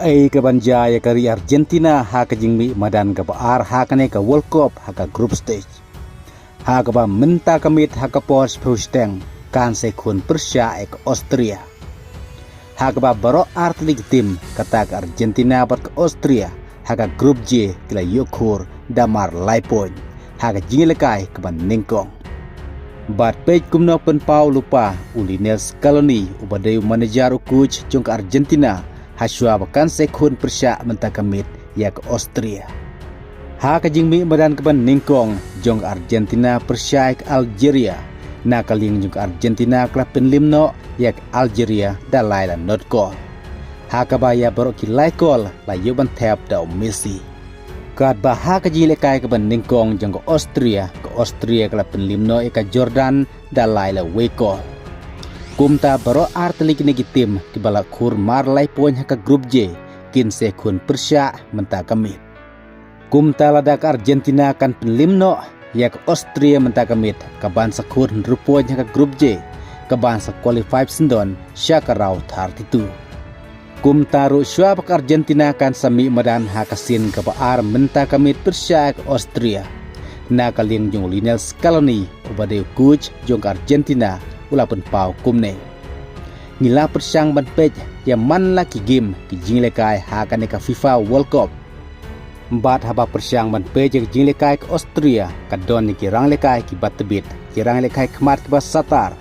Ka banjaya kari Argentina haka jingmi madan ka baar hakane ka World Cup haka group stage. Haka ba menta kamit haka pos prusteng kan se kun Persia ek Austria. Haka ba baro artlik tim kata ka Argentina bat ka Austria haka group J kila yokur damar laipon haka jinglekai ka ban ningkong. Bat page kumno pen pau lupa Lionel Scaloni ubadeu manajer coach jong ka Argentina haswa bakan sekun Persia mentakamit ya ke Austria. Haka jingmi badan keban ningkong jong Argentina Persia ke Algeria. Nakaling jong Argentina klapen limno ya ke Algeria dalai la not call. Haka baya baru ki lai call la yuban tap da Messi. Kat bahaka jile kai keban ningkong jong ke Austria klapen limno ya ke Jordan dalai la we call. Kumta baro artelik negi tim kibala kur marlai poin haka grup J kin sekun Persia menta kamit. Kumta ladak Argentina kan penlimno yak Austria menta kamit kaban sakur rupoin haka grup J kaban sa qualify sendon syakarau thar titu. Kumta ru syabak Argentina kan sami madan haka sin kabaar menta kamit Persia ke Austria. Nakaling jong Lionel Scaloni ubadeu coach jong Argentina ulapun pau kumne. Nila persang ban pej yang man laki game ki jinglekai hakane ka FIFA World Cup. Bat haba persang ban pej ki jinglekai ke Austria kadon ni kirang lekai ki batbit kirang lekai kmat ki basatar.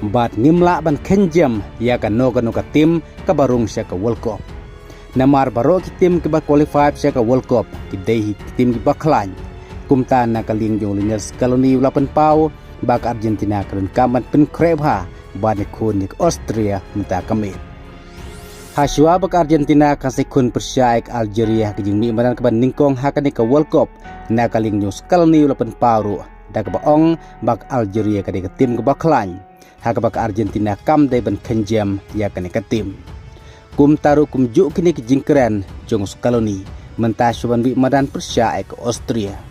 Bat ngimla ban kenjam ya ka no ka tim ka barung sya ka World Cup. Namar baro ki tim ki ba qualify sya ka World Cup ki dehi ki tim ki baklan. Kumta nakaling jong Lionel Scaloni ulapun pau bak Argentina keren kaman pen krebha bani kunik Austria minta kamit. Haswa bak Argentina kasih kun Persia ek Algeria kejingmi madan keban ningkong hakane ka World Cup nakaling nyus kalni ulapan paru dak baong bak Algeria kade ke tim ke baklan hak bak Argentina kam dai ban kenjam ya kane ke tim. Kum taru kum juk kini kejingkeren jong Scaloni menta suban bi madan Persia ek Austria.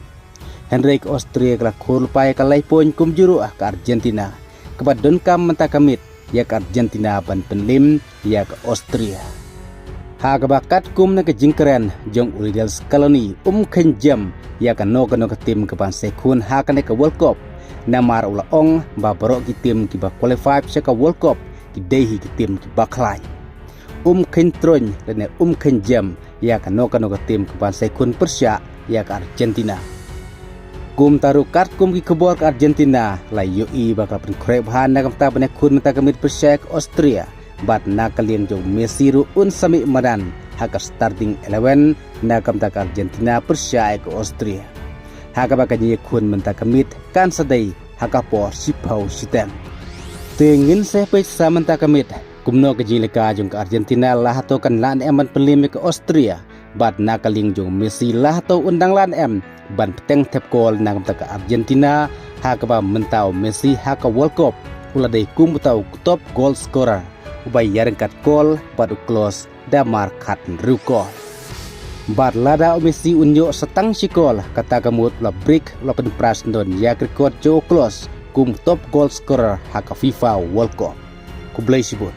Henrik Austria kala kurpai kalai poin kum juru ke Argentina. Kebat don kam menta kamit ya ke Argentina ban penlim ya ke Austria. Ha kebakat kum na kejingkeren jong Lionel Scaloni kenjam ya ke no ke tim ke ban sekun ha ke World Cup. Namar ula ong ba barok ki tim ki ba qualify se ke World Cup ki dehi ki tim ki baklai. Kentron dan kenjam ya ke no ke tim ke ban sekun Persia ya ke Argentina. Kum taru kat kum ki kebor ke Argentina la yoi bakal pen krebhan na kamta bane kun menta kamit Persia ke Austria bat nakalien jong Messi ru sami madan haka starting 11 na kamta ke Argentina Persia ke Austria haka bakanya kun menta kamit kan sadai haka por sipau sitem tingin se pe sa menta kamit kumno ke jileka jong ke Argentina lah to kan lan eman pelim ke Austria bat nakaling jong Messi lah to undang lan em ban peteng tep gol nang ke Argentina haka ba mentau Messi haka World Cup ula dei kum tau top goal scorer ubay yarengkat gol badu close damar kat rukol bat lada Messi unyo setang sikol kata kamut ula break ula penpras don ya record jo close kum top goal scorer haka FIFA World Cup kublai sibun.